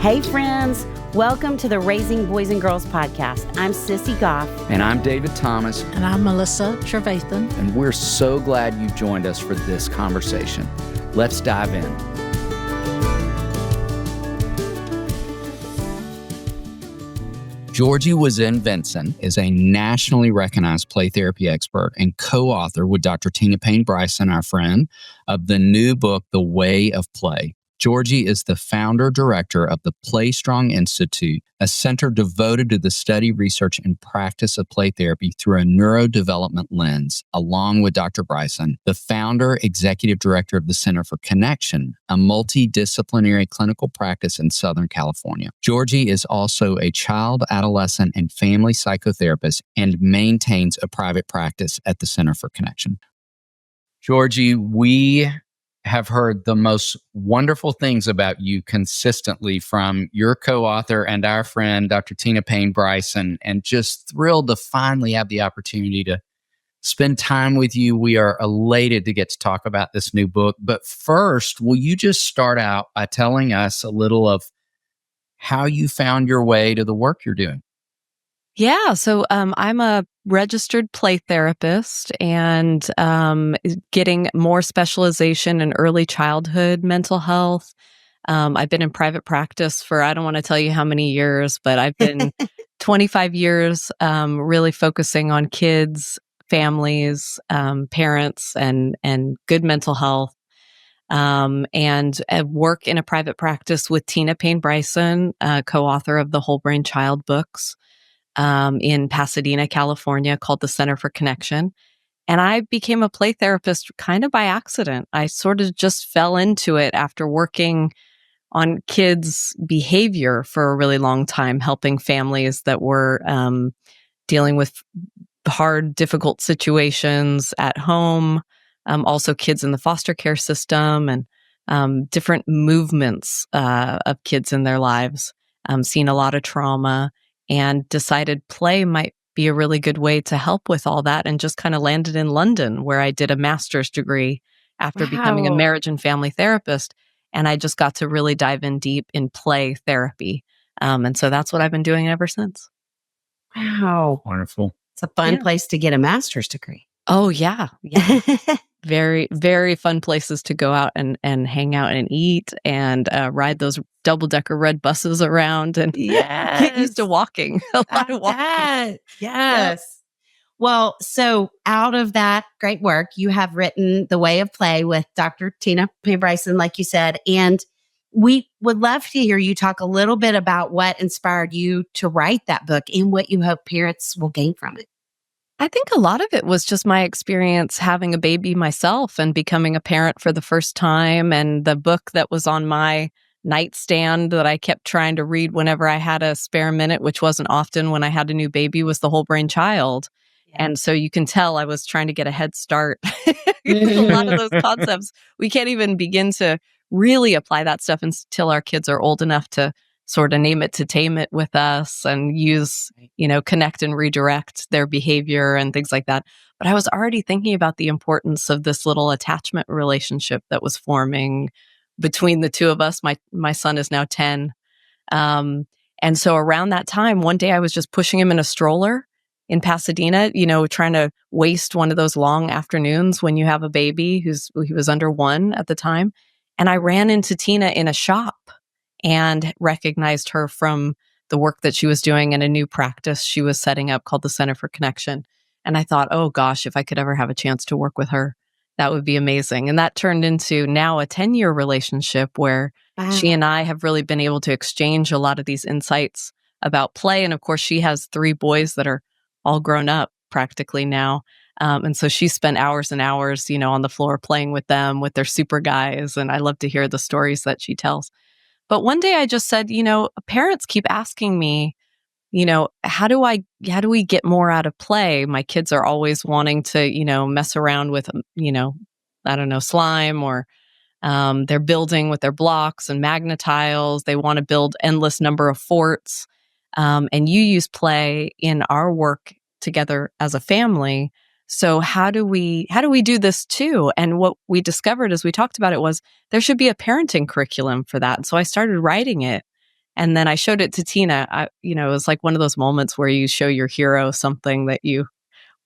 Hey friends, welcome to the Raising Boys and Girls podcast. I'm Sissy Goff. And I'm David Thomas. And I'm Melissa Trevathan. And we're so glad you joined us for this conversation. Let's dive in. Georgie Wisen-Vincent is a nationally recognized play therapy expert and co-author with Dr. Payne Bryson, our friend, of the new book, The Way of Play. Georgie is the founder-director of the Play Strong Institute, a center devoted to the study, research, and practice of play therapy through a neurodevelopment lens, along with Dr. Bryson, the founder, executive director of the Center for Connection, a multidisciplinary clinical practice in Southern California. Georgie is also a child, adolescent, and family psychotherapist and maintains a private practice at the Center for Connection. Georgie, we have heard the most wonderful things about you consistently from your co-author and our friend, Dr. Payne Bryson, and just thrilled to finally have the opportunity to spend time with you. We are elated to get to talk about this new book. But first, will you just start out by telling us a little of how you found your way to the work you're doing? Yeah, so I'm a registered play therapist and getting more specialization in early childhood mental health. I've been in private practice for, I don't want to tell you how many years, but I've been 25 years really focusing on kids, families, parents, and good mental health. And work in a private practice with Payne Bryson, co-author of the Whole Brain Child books. In Pasadena, California, called the Center for Connection. And I became a play therapist kind of by accident. I sort of just fell into it after working on kids' behavior for a really long time, helping families that were dealing with hard, difficult situations at home, also kids in the foster care system, and different movements of kids in their lives, seeing a lot of trauma, and decided play might be a really good way to help with all that, and just kind of landed in London, where I did a master's degree after becoming a marriage and family therapist. And I just got to really dive in deep in play therapy. And so that's what I've been doing ever since. Wow. Wonderful. It's a fun place to get a master's degree. Oh, yeah. Very, very fun places to go out and hang out and eat and ride those double-decker red buses around and get used to walking. A lot of walking. Yes. Yep. Well, so out of that great work, you have written The Way of Play with Dr. Payne Bryson, like you said, and we would love to hear you talk a little bit about what inspired you to write that book and what you hope parents will gain from it. I think a lot of it was just my experience having a baby myself and becoming a parent for the first time, and the book that was on my nightstand that I kept trying to read whenever I had a spare minute, which wasn't often when I had a new baby, was The Whole Brain Child. Yeah. And so you can tell I was trying to get a head start. A lot of those concepts, we can't even begin to really apply that stuff until our kids are old enough to sort of name it to tame it with us and use, connect and redirect their behavior and things like that. But I was already thinking about the importance of this little attachment relationship that was forming between the two of us. My son is now 10. And so around that time, one day I was just pushing him in a stroller in Pasadena, trying to waste one of those long afternoons when you have a baby he was under 1 at the time. And I ran into Tina in a shop and recognized her from the work that she was doing in a new practice she was setting up called the Center for Connection. And I thought, oh gosh, if I could ever have a chance to work with her, that would be amazing. And that turned into now a 10-year relationship where she and I have really been able to exchange a lot of these insights about play. And of course, she has 3 boys that are all grown up practically now. And so she spent hours and hours, on the floor playing with them, with their super guys. And I love to hear the stories that she tells. But one day I just said, parents keep asking me, how do we get more out of play? My kids are always wanting to, mess around with, I don't know, slime, or they're building with their blocks and magnetiles. They want to build endless number of forts. And you use play in our work together as a family. So how do we do this too? And what we discovered as we talked about it was there should be a parenting curriculum for that. And so I started writing it. And then I showed it to Tina. It was like one of those moments where you show your hero something that you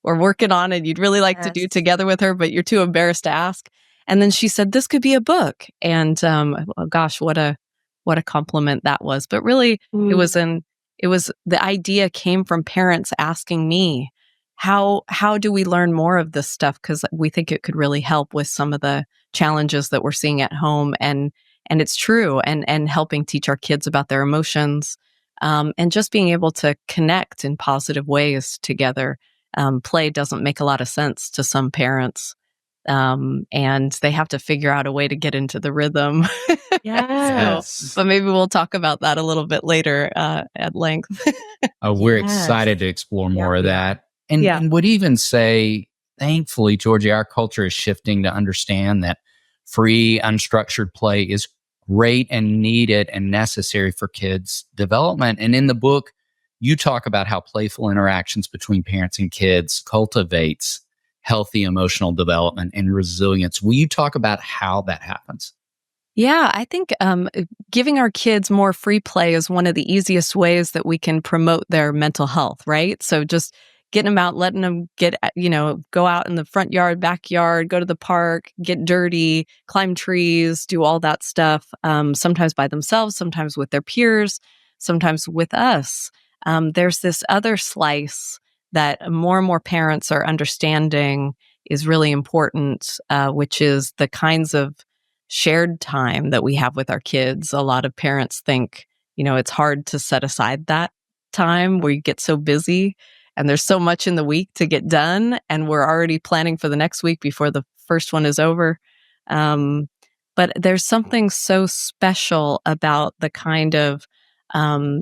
were working on and you'd really like to do together with her, but you're too embarrassed to ask. And then she said, "This could be a book." And oh gosh, what a compliment that was. But really, it was the idea came from parents asking me, how do we learn more of this stuff? Because we think it could really help with some of the challenges that we're seeing at home. And it's true. And helping teach our kids about their emotions, and just being able to connect in positive ways together. Play doesn't make a lot of sense to some parents. And they have to figure out a way to get into the rhythm. Yes. But maybe we'll talk about that a little bit later at length. We're excited to explore more of that. And, Yeah. and would even say, thankfully, Georgie, our culture is shifting to understand that free, unstructured play is great and needed and necessary for kids' development. And in the book, you talk about how playful interactions between parents and kids cultivates healthy emotional development and resilience. Will you talk about how that happens? Yeah, I think giving our kids more free play is one of the easiest ways that we can promote their mental health, right? So just getting them out, letting them go out in the front yard, backyard, go to the park, get dirty, climb trees, do all that stuff, sometimes by themselves, sometimes with their peers, sometimes with us. There's this other slice that more and more parents are understanding is really important, which is the kinds of shared time that we have with our kids. A lot of parents think, it's hard to set aside that time where you get so busy and there's so much in the week to get done. And we're already planning for the next week before the first one is over. But there's something so special about the kind of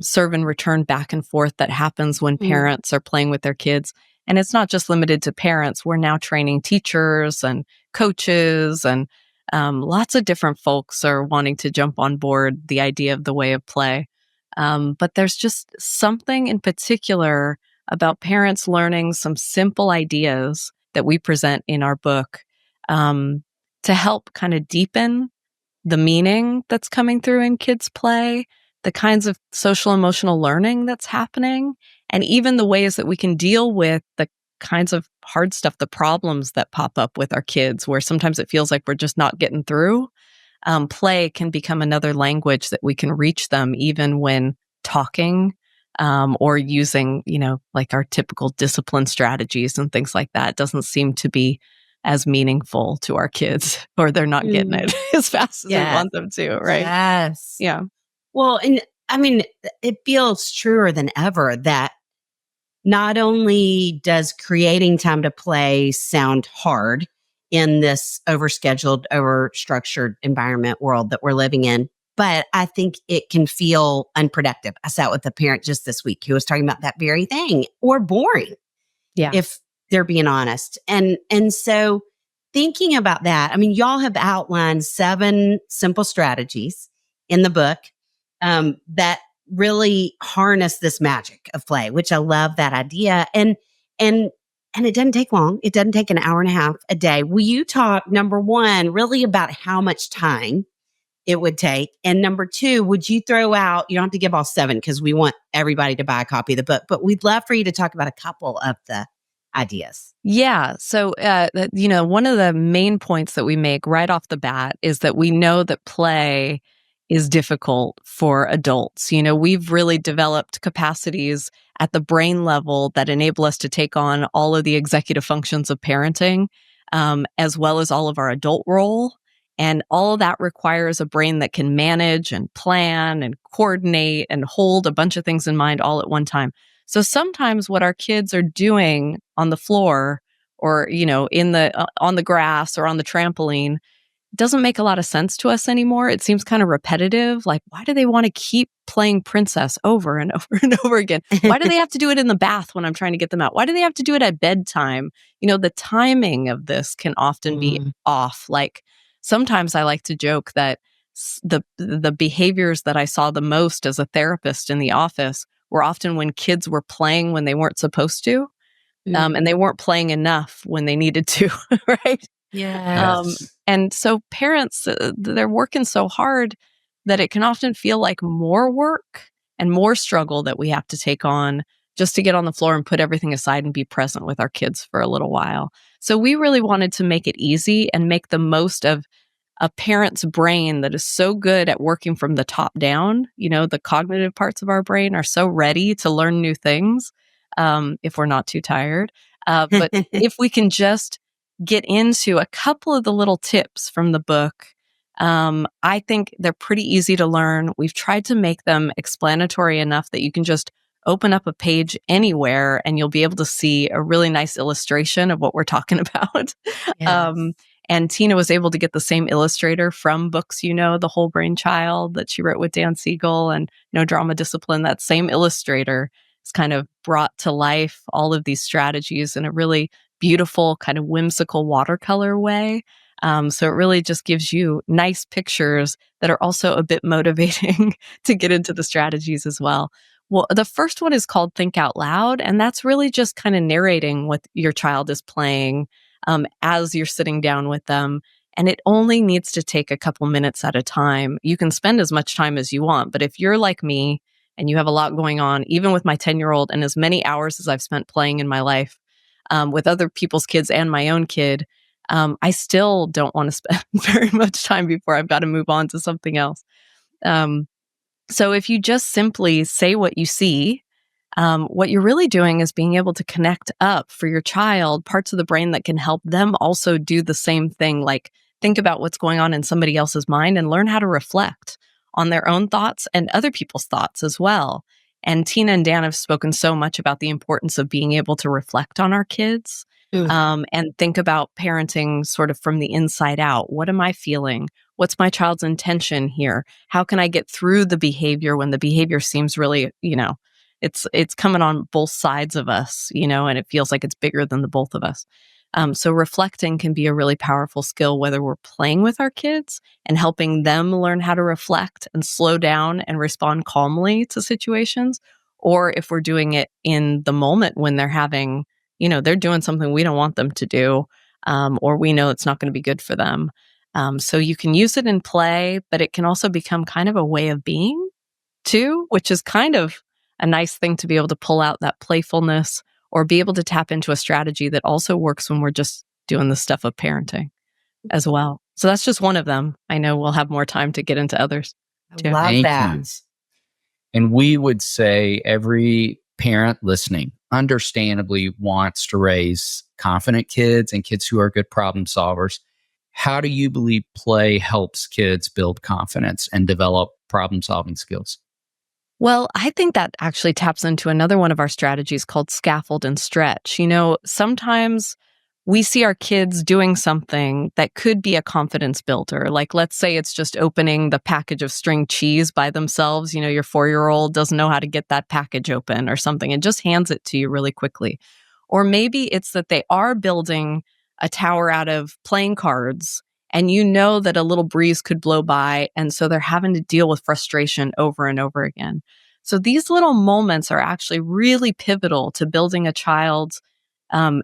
serve and return back and forth that happens when parents are playing with their kids. And it's not just limited to parents. We're now training teachers and coaches, and lots of different folks are wanting to jump on board the idea of the way of play. But there's just something in particular about parents learning some simple ideas that we present in our book to help kind of deepen the meaning that's coming through in kids' play, the kinds of social emotional learning that's happening, and even the ways that we can deal with the kinds of hard stuff, the problems that pop up with our kids, where sometimes it feels like we're just not getting through. Play can become another language that we can reach them even when talking, or using, like our typical discipline strategies and things like that. It doesn't seem to be as meaningful to our kids, or they're not getting it as fast as we want them to, right? Yes. Yeah. Well, and I mean, it feels truer than ever that not only does creating time to play sound hard in this overscheduled, overstructured environment world that we're living in, but I think it can feel unproductive. I sat with a parent just this week who was talking about that very thing, or boring. Yeah. If they're being honest. And so thinking about that, I mean, y'all have outlined 7 simple strategies in the book that really harness this magic of play, which I love that idea. And it doesn't take long. It doesn't take an hour and a half a day. Will you talk, number 1, really about how much time it would take? And number 2, would you throw out, you don't have to give all 7 because we want everybody to buy a copy of the book, but we'd love for you to talk about a couple of the ideas. Yeah. So, one of the main points that we make right off the bat is that we know that play is difficult for adults. We've really developed capacities at the brain level that enable us to take on all of the executive functions of parenting, as well as all of our adult role. And all of that requires a brain that can manage and plan and coordinate and hold a bunch of things in mind all at one time. So sometimes what our kids are doing on the floor, or, in the on the grass or on the trampoline, doesn't make a lot of sense to us anymore. It seems kind of repetitive. Like, why do they want to keep playing princess over and over and over again? Why do they have to do it in the bath when I'm trying to get them out? Why do they have to do it at bedtime? The timing of this can often be off. Like, sometimes I like to joke that the behaviors that I saw the most as a therapist in the office were often when kids were playing when they weren't supposed to, and they weren't playing enough when they needed to, right? Yes. And so parents, they're working so hard that it can often feel like more work and more struggle that we have to take on just to get on the floor and put everything aside and be present with our kids for a little while. So we really wanted to make it easy and make the most of a parent's brain that is so good at working from the top down. The cognitive parts of our brain are so ready to learn new things, if we're not too tired. But if we can just get into a couple of the little tips from the book, I think they're pretty easy to learn. We've tried to make them explanatory enough that you can just open up a page anywhere and you'll be able to see a really nice illustration of what we're talking about. Yes. And Tina was able to get the same illustrator from books, The Whole Brain Child that she wrote with Dan Siegel and No Drama Discipline. That same illustrator has kind of brought to life all of these strategies in a really beautiful, kind of whimsical watercolor way. So it really just gives you nice pictures that are also a bit motivating to get into the strategies as well. Well, the first one is called Think Out Loud, and that's really just kind of narrating what your child is playing as you're sitting down with them. And it only needs to take a couple minutes at a time. You can spend as much time as you want, but if you're like me and you have a lot going on, even with my 10-year-old and as many hours as I've spent playing in my life with other people's kids and my own kid, I still don't want to spend very much time before I've got to move on to something else. So if you just simply say what you see, what you're really doing is being able to connect up for your child parts of the brain that can help them also do the same thing, like think about what's going on in somebody else's mind and learn how to reflect on their own thoughts and other people's thoughts as well. And Tina and Dan have spoken so much about the importance of being able to reflect on our kids and think about parenting sort of from the inside out. What am I feeling? What's my child's intention here? How can I get through the behavior when the behavior seems really, it's coming on both sides of us, and it feels like it's bigger than the both of us. So reflecting can be a really powerful skill, whether we're playing with our kids and helping them learn how to reflect and slow down and respond calmly to situations, or if we're doing it in the moment when they're having, they're doing something we don't want them to do, or we know it's not going to be good for them. So you can use it in play, but it can also become kind of a way of being too, which is kind of a nice thing to be able to pull out that playfulness or be able to tap into a strategy that also works when we're just doing the stuff of parenting as well. So that's just one of them. I know we'll have more time to get into others too. I love Thank that. you. And we would say every parent listening understandably wants to raise confident kids and kids who are good problem solvers. How do you believe play helps kids build confidence and develop problem solving skills? Well, I think that actually taps into another one of our strategies called scaffold and stretch. Sometimes we see our kids doing something that could be a confidence builder. Like, let's say it's just opening the package of string cheese by themselves. Your 4-year-old doesn't know how to get that package open or something and just hands it to you really quickly. Or maybe it's that they are building a tower out of playing cards and that a little breeze could blow by. And so they're having to deal with frustration over and over again. So these little moments are actually really pivotal to building a child's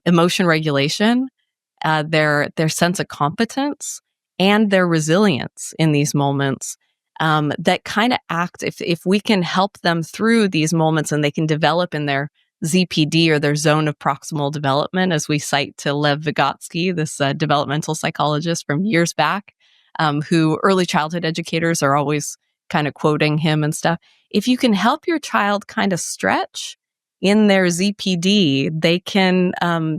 emotion regulation, their sense of competence, and their resilience in these moments that kind of act, if we can help them through these moments and they can develop in their ZPD or their zone of proximal development, as we cite to Lev Vygotsky, this developmental psychologist from years back, who early childhood educators are always kind of quoting him and stuff. If you can help your child kind of stretch in their ZPD, they can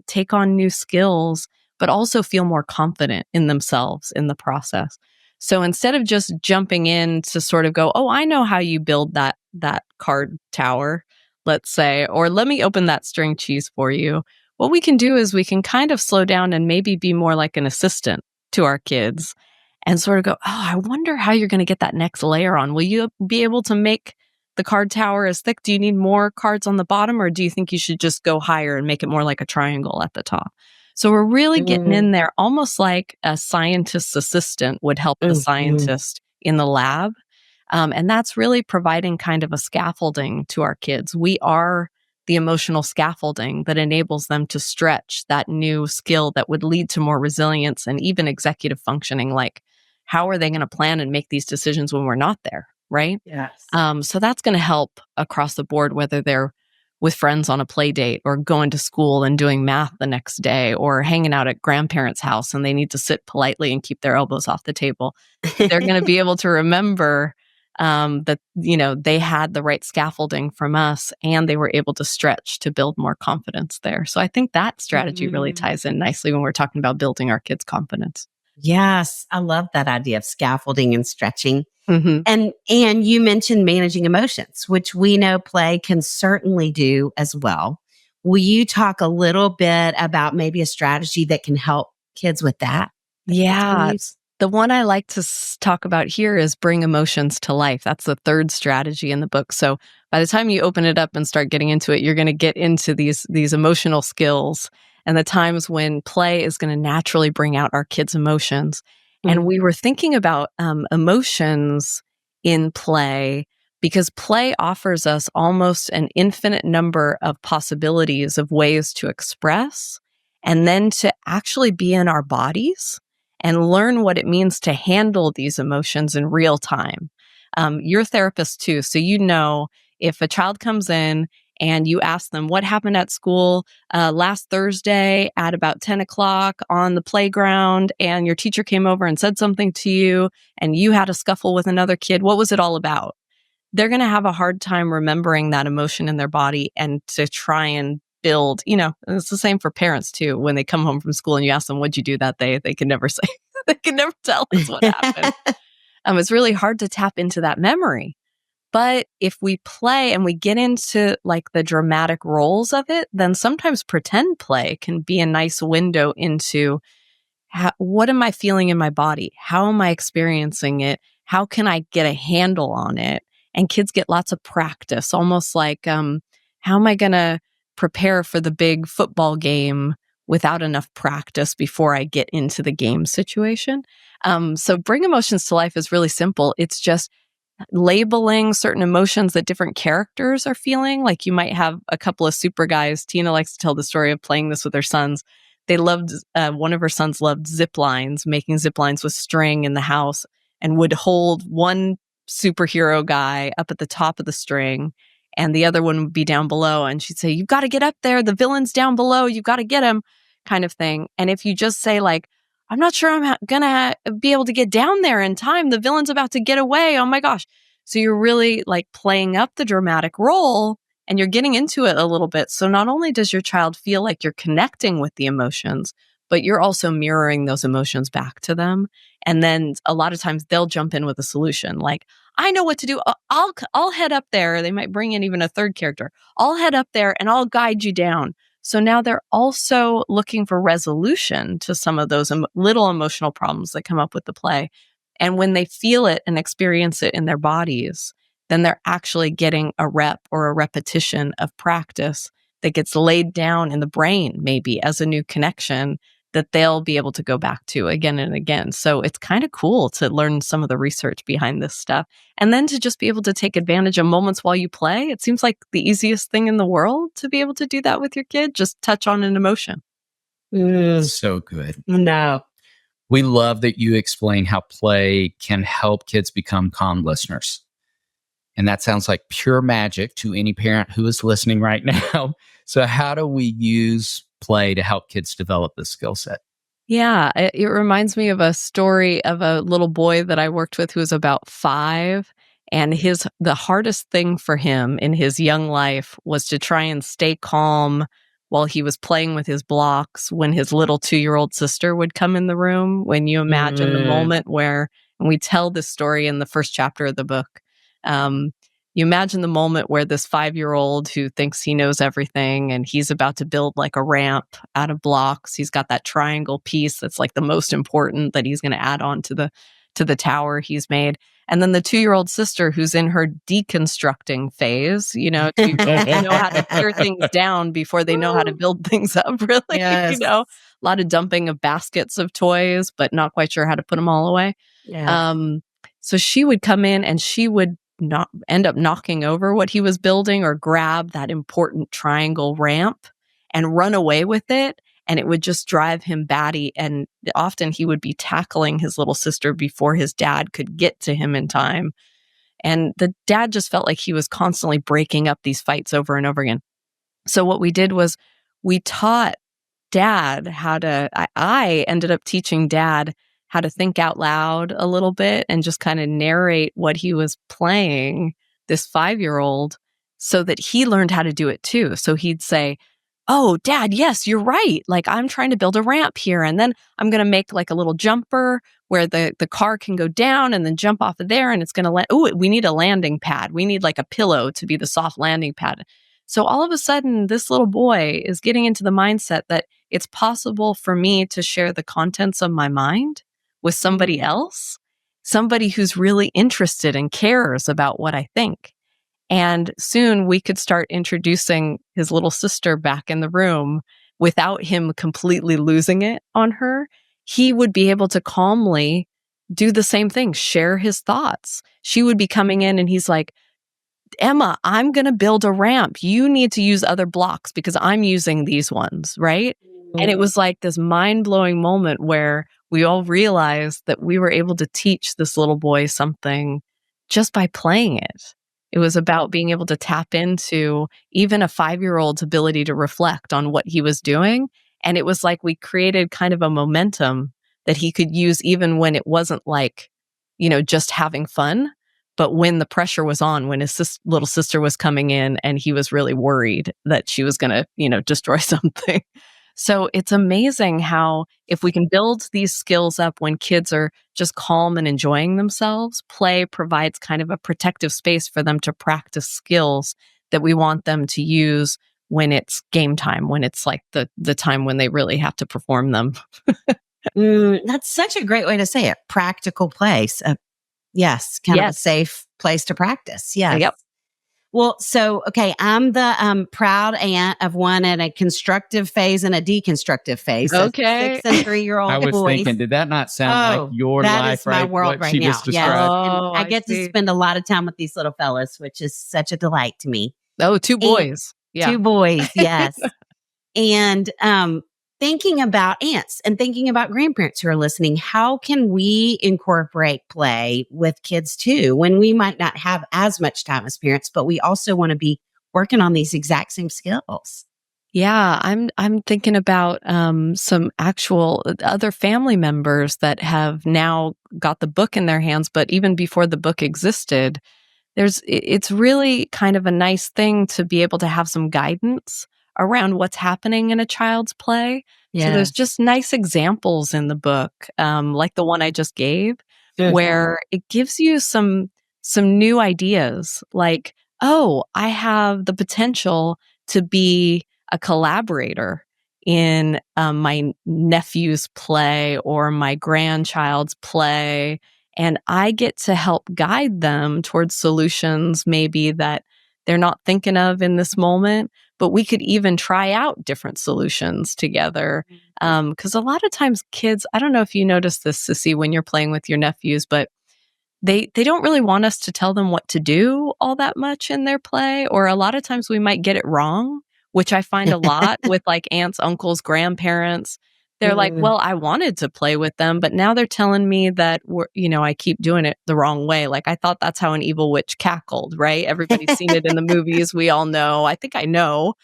take on new skills, but also feel more confident in themselves in the process. So instead of just jumping in to sort of go, oh, I know how you build that card tower, let's say, or let me open that string cheese for you. What we can do is we can kind of slow down and maybe be more like an assistant to our kids and sort of go, oh, I wonder how you're going to get that next layer on. Will you be able to make the card tower as thick? Do you need more cards on the bottom, or do you think you should just go higher and make it more like a triangle at the top? So we're really getting in there almost like a scientist's assistant would help the scientist in the lab. And that's really providing kind of a scaffolding to our kids. We are the emotional scaffolding that enables them to stretch that new skill that would lead to more resilience and even executive functioning, like how are they going to plan and make these decisions when we're not there? Right. Yes. So that's going to help across the board, whether they're with friends on a play date or going to school and doing math the next day or hanging out at grandparents' house and they need to sit politely and keep their elbows off the table. They're going to be able to remember that, they had the right scaffolding from us and they were able to stretch to build more confidence there. So I think that strategy really ties in nicely when we're talking about building our kids' confidence. Yes. I love that idea of scaffolding and stretching. Mm-hmm. And you mentioned managing emotions, which we know play can certainly do as well. Will you talk a little bit about maybe a strategy that can help kids with that? Yeah. The one I like to talk about here is bring emotions to life. That's the third strategy in the book. So by the time you open it up and start getting into it, you're going to get into these emotional skills and the times when play is going to naturally bring out our kids' emotions. And we were thinking about emotions in play because play offers us almost an infinite number of possibilities of ways to express and then to actually be in our bodies and learn what it means to handle these emotions in real time. You're a therapist too, so if a child comes in and you ask them what happened at school last Thursday at about 10 o'clock on the playground, and your teacher came over and said something to you, and you had a scuffle with another kid, what was it all about? They're going to have a hard time remembering that emotion in their body and to try and build, it's the same for parents too. When they come home from school and you ask them, what'd you do that day? They can never say, they can never tell us what happened. It's really hard to tap into that memory. But if we play and we get into like the dramatic roles of it, then sometimes pretend play can be a nice window into what am I feeling in my body? How am I experiencing it? How can I get a handle on it? And kids get lots of practice, almost like, how am I going to prepare for the big football game without enough practice before I get into the game situation? So bring emotions to life is really simple. It's just labeling certain emotions that different characters are feeling. Like you might have a couple of super guys. Tina likes to tell the story of playing this with her sons. They loved, one of her sons loved zip lines, making zip lines with string in the house, and would hold one superhero guy up at the top of the string and the other one would be down below. And she'd say, you've got to get up there. The villain's down below. You've got to get him, kind of thing. And if you just say like, I'm not sure I'm gonna be able to get down there in time. The villain's about to get away. Oh my gosh. So you're really like playing up the dramatic role and you're getting into it a little bit. So not only does your child feel like you're connecting with the emotions, but you're also mirroring those emotions back to them. And then a lot of times they'll jump in with a solution. Like, I know what to do. I'll head up there. They might bring in even a third character. I'll head up there and I'll guide you down. So now they're also looking for resolution to some of those little emotional problems that come up with the play. And when they feel it and experience it in their bodies, then they're actually getting a rep or a repetition of practice that gets laid down in the brain, maybe as a new connection that they'll be able to go back to again and again. So it's kind of cool to learn some of the research behind this stuff. And then to just be able to take advantage of moments while you play. It seems like the easiest thing in the world to be able to do that with your kid. Just touch on an emotion. So good. No. We love that you explain how play can help kids become calm listeners. And that sounds like pure magic to any parent who is listening right now. So how do we use play to help kids develop this skill set? Yeah, it reminds me of a story of a little boy that I worked with who was about 5. And the hardest thing for him in his young life was to try and stay calm while he was playing with his blocks when his little 2-year-old sister would come in the room. When you imagine the moment where, and we tell this story in the first chapter of the book, you imagine the moment where this 5-year-old who thinks he knows everything and he's about to build like a ramp out of blocks. He's got that triangle piece that's like the most important that he's going to add on to the tower he's made. And then the 2-year-old sister who's in her deconstructing phase, to know how to tear things down before they know how to build things up, really. Yes. A lot of dumping of baskets of toys, but not quite sure how to put them all away. Yeah. So she would come in and she would not end up knocking over what he was building or grab that important triangle ramp and run away with it. and it would just drive him batty. And often he would be tackling his little sister before his dad could get to him in time. And the dad just felt like he was constantly breaking up these fights over and over again. So what we did was we taught dad how to, I ended up teaching dad how to think out loud a little bit and just kind of narrate what he was playing, this 5-year-old, so that he learned how to do it too. So he'd say, "Oh, Dad, yes, you're right. Like, I'm trying to build a ramp here, and then I'm going to make like a little jumper where the car can go down and then jump off of there, and it's going to land. Oh, we need a landing pad. We need like a pillow to be the soft landing pad." So all of a sudden, this little boy is getting into the mindset that it's possible for me to share the contents of my mind with somebody else, somebody who's really interested and cares about what I think. And soon we could start introducing his little sister back in the room without him completely losing it on her. He would be able to calmly do the same thing, share his thoughts. She would be coming in and he's like, "Emma, I'm going to build a ramp. You need to use other blocks because I'm using these ones," right? And it was like this mind-blowing moment where we all realized that we were able to teach this little boy something just by playing it. It was about being able to tap into even a 5-year-old's ability to reflect on what he was doing. And it was like we created kind of a momentum that he could use even when it wasn't like, just having fun, but when the pressure was on, when his little sister was coming in and he was really worried that she was going to, destroy something. So it's amazing how if we can build these skills up when kids are just calm and enjoying themselves, play provides kind of a protective space for them to practice skills that we want them to use when it's game time, when it's like the time when they really have to perform them. That's such a great way to say it. Practical place. Yes. Kind of a safe place to practice. Yes. Yep. Well, so, okay, I'm the proud aunt of one in a constructive phase and a deconstructive phase. Okay. 6 and 3-year-old I was boys. thinking, did that not sound like your that life, is my right? world What right she now. just Yes. described? And I get to spend a lot of time with these little fellas, which is such a delight to me. Oh, 2 boys. Yeah. 2 boys, yes. And thinking about aunts and thinking about grandparents who are listening, how can we incorporate play with kids too when we might not have as much time as parents, but we also want to be working on these exact same skills? Yeah, I'm thinking about some actual other family members that have now got the book in their hands, but even before the book existed, it's really kind of a nice thing to be able to have some guidance around what's happening in a child's play. So there's just nice examples in the book, like the one I just gave, where it gives you some new ideas, like, oh, I have the potential to be a collaborator in my nephew's play or my grandchild's play, and I get to help guide them towards solutions maybe that they're not thinking of in this moment, but we could even try out different solutions together. Because a lot of times kids, I don't know if you notice this, Sissy, when you're playing with your nephews, but they don't really want us to tell them what to do all that much in their play, or a lot of times we might get it wrong, which I find a lot with like aunts, uncles, grandparents. They're like, "Well, I wanted to play with them, but now they're telling me that I keep doing it the wrong way. Like I thought that's how an evil witch cackled, right? Everybody's seen it in the movies. We all know. I think I know."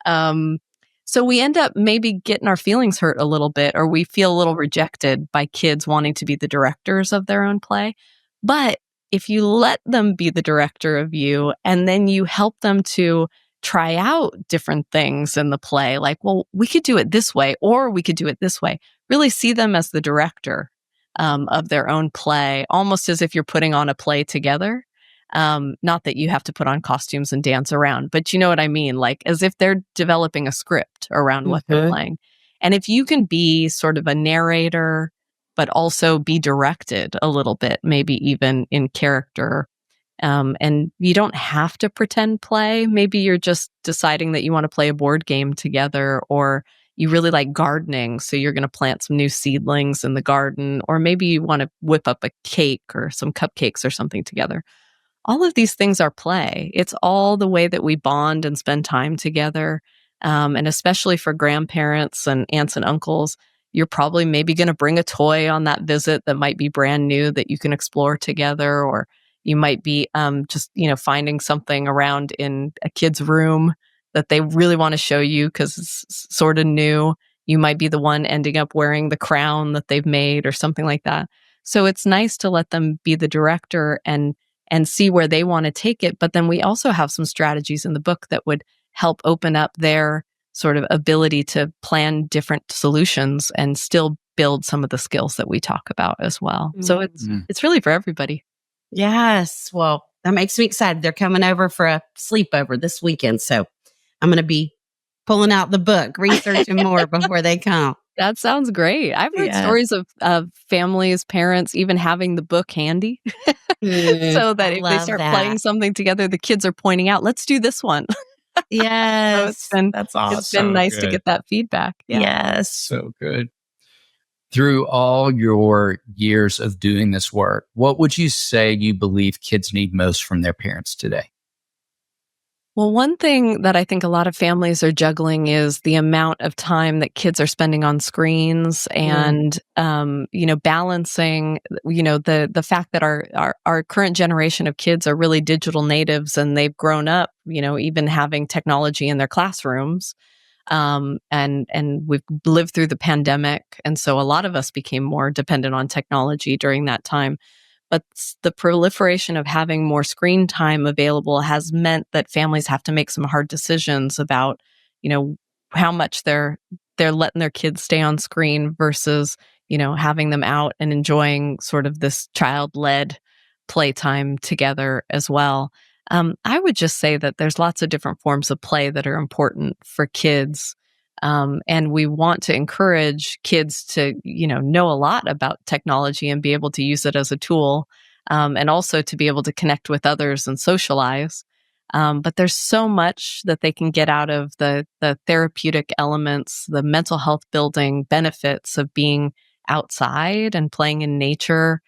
So we end up maybe getting our feelings hurt a little bit, or we feel a little rejected by kids wanting to be the directors of their own play. But if you let them be the director of you, and then you help them to try out different things in the play, like, well, we could do it this way, or we could do it this way, really see them as the director of their own play, almost as if you're putting on a play together. Not that you have to put on costumes and dance around, but you know what I mean? Like as if they're developing a script around what they're playing. And if you can be sort of a narrator, but also be directed a little bit, maybe even in character. And you don't have to pretend play. Maybe you're just deciding that you want to play a board game together, or you really like gardening, so you're going to plant some new seedlings in the garden, or maybe you want to whip up a cake or some cupcakes or something together. All of these things are play. It's all the way that we bond and spend time together. And especially for grandparents and aunts and uncles, you're probably maybe going to bring a toy on that visit that might be brand new that you can explore together, or you might be just, finding something around in a kid's room that they really want to show you because it's sort of new. You might be the one ending up wearing the crown that they've made or something like that. So it's nice to let them be the director and see where they want to take it. But then we also have some strategies in the book that would help open up their sort of ability to plan different solutions and still build some of the skills that we talk about as well. So it's really for everybody. Yes. Well, that makes me excited. They're coming over for a sleepover this weekend. So I'm going to be pulling out the book, researching more before they come. That sounds great. I've heard stories of families, parents, even having the book handy so that if they start playing something together, the kids are pointing out, let's do this one. Yes. So that's awesome. It's been nice to get that feedback. Yeah. Yes. So good. Through all your years of doing this work, what would you say you believe kids need most from their parents today? Well, one thing that I think a lot of families are juggling is the amount of time that kids are spending on screens and, balancing, the fact that our current generation of kids are really digital natives and they've grown up, even having technology in their classrooms. And we've lived through the pandemic. And so a lot of us became more dependent on technology during that time. But the proliferation of having more screen time available has meant that families have to make some hard decisions about, how much they're letting their kids stay on screen versus, having them out and enjoying sort of this child-led playtime together as well. I would just say that there's lots of different forms of play that are important for kids. And we want to encourage kids to, know a lot about technology and be able to use it as a tool, and also to be able to connect with others and socialize. But there's so much that they can get out of the therapeutic elements, the mental health building benefits of being outside and playing in nature,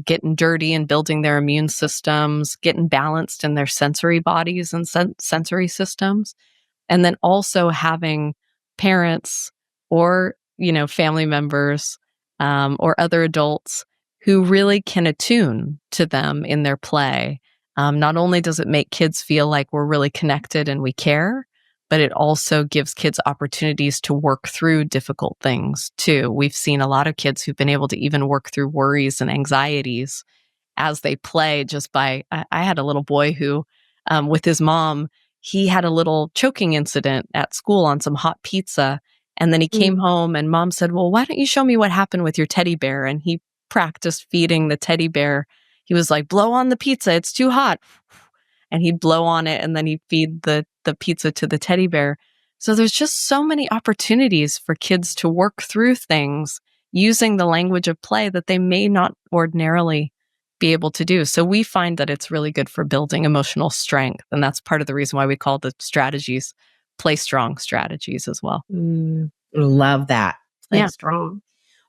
getting dirty and building their immune systems, getting balanced in their sensory bodies and sensory systems. And then also having parents or, family members or other adults who really can attune to them in their play. Not only does it make kids feel like we're really connected and we care, but it also gives kids opportunities to work through difficult things too. We've seen a lot of kids who've been able to even work through worries and anxieties as they play just by, I had a little boy who, with his mom, he had a little choking incident at school on some hot pizza. And then he came home and mom said, well, why don't you show me what happened with your teddy bear? And he practiced feeding the teddy bear. He was like, blow on the pizza. It's too hot. And he'd blow on it and then he'd feed the pizza to the teddy bear. So there's just so many opportunities for kids to work through things using the language of play that they may not ordinarily be able to do. So we find that it's really good for building emotional strength. And that's part of the reason why we call the strategies play strong strategies as well. Love that. Play strong.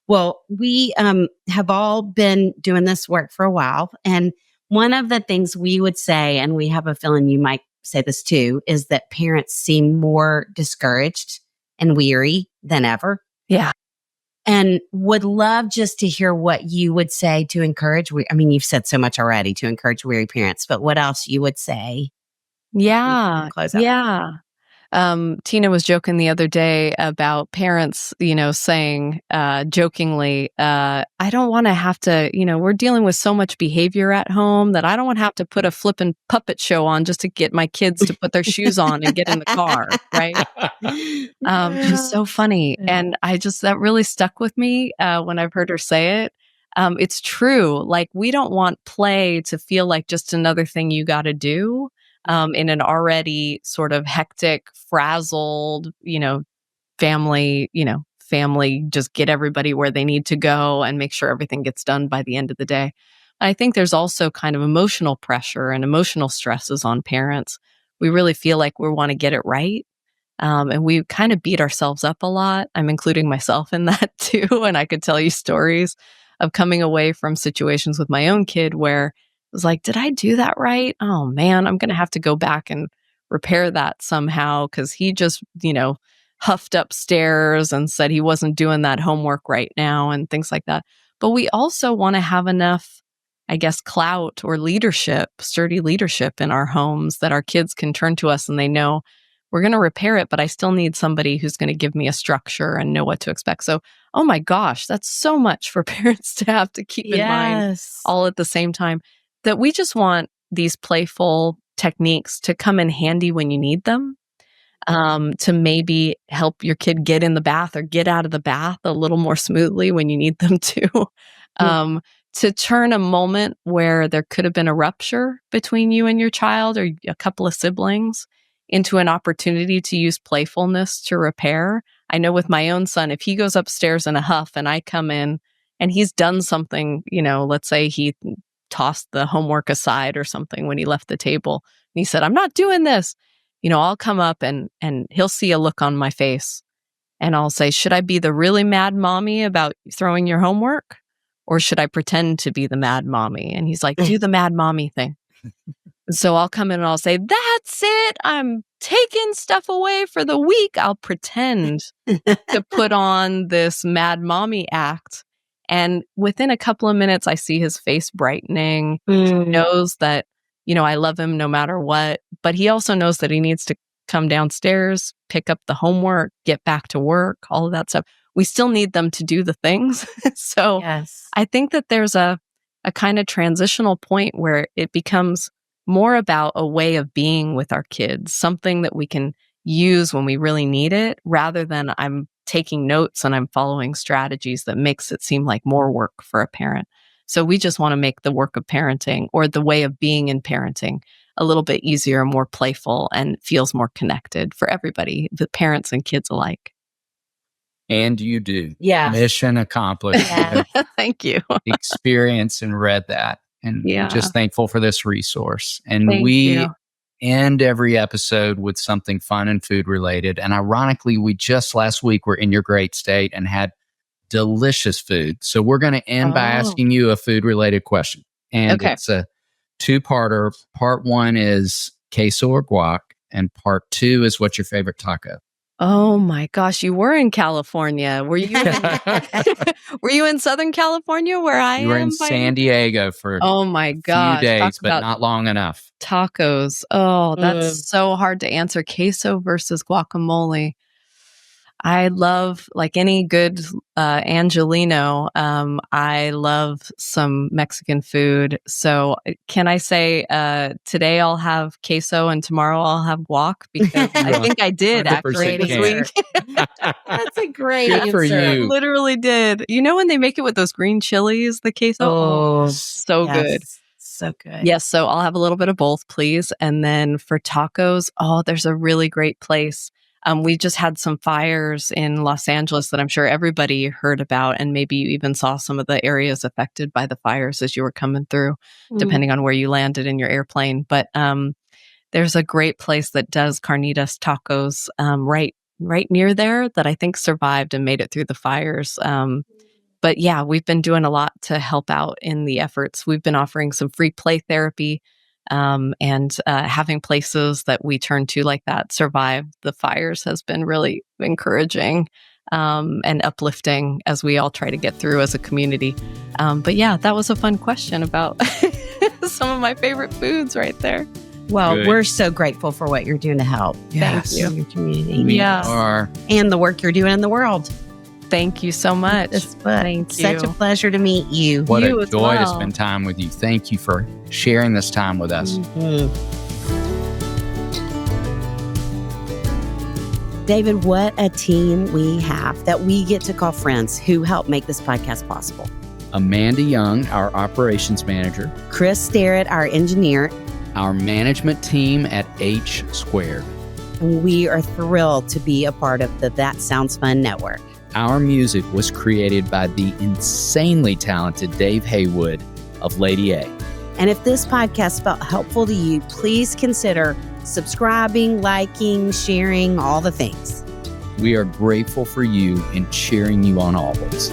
Well, we have all been doing this work for a while. And one of the things we would say, and we have a feeling you might say this too, is that parents seem more discouraged and weary than ever. Yeah. And would love just to hear what you would say to encourage. You've said so much already to encourage weary parents, but what else you would say? Yeah. Yeah. Tina was joking the other day about parents, saying jokingly, I don't want to have to, we're dealing with so much behavior at home that I don't want to have to put a flippin' puppet show on just to get my kids to put their shoes on and get in the car, right? She's so funny. And that really stuck with me when I've heard her say it. It's true. Like, we don't want play to feel like just another thing you got to do. In an already sort of hectic, frazzled, family, just get everybody where they need to go and make sure everything gets done by the end of the day. I think there's also kind of emotional pressure and emotional stresses on parents. We really feel like we want to get it right. And we kind of beat ourselves up a lot. I'm including myself in that too. And I could tell you stories of coming away from situations with my own kid where it was like, did I do that right? Oh man, I'm going to have to go back and repair that somehow, because he just, huffed upstairs and said he wasn't doing that homework right now and things like that. But we also want to have enough, I guess, clout or leadership, sturdy leadership in our homes that our kids can turn to us and they know we're going to repair it, but I still need somebody who's going to give me a structure and know what to expect. So, oh my gosh, that's so much for parents to have to keep in mind all at the same time, that we just want these playful techniques to come in handy when you need them. To maybe help your kid get in the bath or get out of the bath a little more smoothly when you need them to. To turn a moment where there could have been a rupture between you and your child or a couple of siblings into an opportunity to use playfulness to repair. I know with my own son, if he goes upstairs in a huff and I come in and he's done something, let's say he tossed the homework aside or something when he left the table and he said, "I'm not doing this." I'll come up and he'll see a look on my face and I'll say, "Should I be the really mad mommy about throwing your homework? Or should I pretend to be the mad mommy?" And he's like, "Do the mad mommy thing." So I'll come in and I'll say, "That's it. I'm taking stuff away for the week." I'll pretend to put on this mad mommy act. And within a couple of minutes, I see his face brightening. He knows that, I love him no matter what, but he also knows that he needs to come downstairs, pick up the homework, get back to work, all of that stuff. We still need them to do the things. So I think that there's a kind of transitional point where it becomes more about a way of being with our kids, something that we can use when we really need it, rather than I'm taking notes and I'm following strategies that makes it seem like more work for a parent. So we just want to make the work of parenting or the way of being in parenting a little bit easier, more playful, and feels more connected for everybody, the parents and kids alike. And you do. Yeah. Mission accomplished. Yeah. Thank you. Experienced and read that. And we're just thankful for this resource. And Thank we you. end every episode with something fun and food related. And ironically, we just last week were in your great state and had delicious food. So we're going to end by asking you a food related question. And it's a two-parter. Part one is queso or guac. And part two is what's your favorite taco? Oh my gosh, you were in California. Were you were you in Southern California where I am? You were in San Diego for my gosh, few days, but not long enough. Tacos. Oh, that's so hard to answer. Queso versus guacamole. I love, like any good Angelino, I love some Mexican food. So can I say today I'll have queso and tomorrow I'll have guac? Because I think I did actually this week. That's a great Good answer. for you. I literally did. You know when they make it with those green chilies, the queso? Oh, so good. So good. Yes, so I'll have a little bit of both, please. And then for tacos, there's a really great place. We just had some fires in Los Angeles that I'm sure everybody heard about, and maybe you even saw some of the areas affected by the fires as you were coming through, depending on where you landed in your airplane. But there's a great place that does carnitas tacos right near there that I think survived and made it through the fires. But yeah, we've been doing a lot to help out in the efforts. We've been offering some free play therapy. And having places that we turn to like that survive the fires has been really encouraging and uplifting as we all try to get through as a community. But yeah, that was a fun question about some of my favorite foods right there. Well, Good. We're so grateful for what you're doing to help. Yes. Thank you. Your community. We Yes. are. And the work you're doing in the world. Thank you so much. It's Thank such you. a pleasure to meet you. What You a as joy to well. spend time with you. Thank you for sharing this time with us. Mhm. David, what a team we have that we get to call friends who help make this podcast possible. Amanda Young, our operations manager, Chris Starrett, our engineer. our management team at H Squared. We are thrilled to be a part of the That Sounds Fun network. Our music was created by the insanely talented Dave Haywood of Lady A. And if this podcast felt helpful to you, please consider subscribing, liking, sharing, all the things. We are grateful for you and cheering you on always.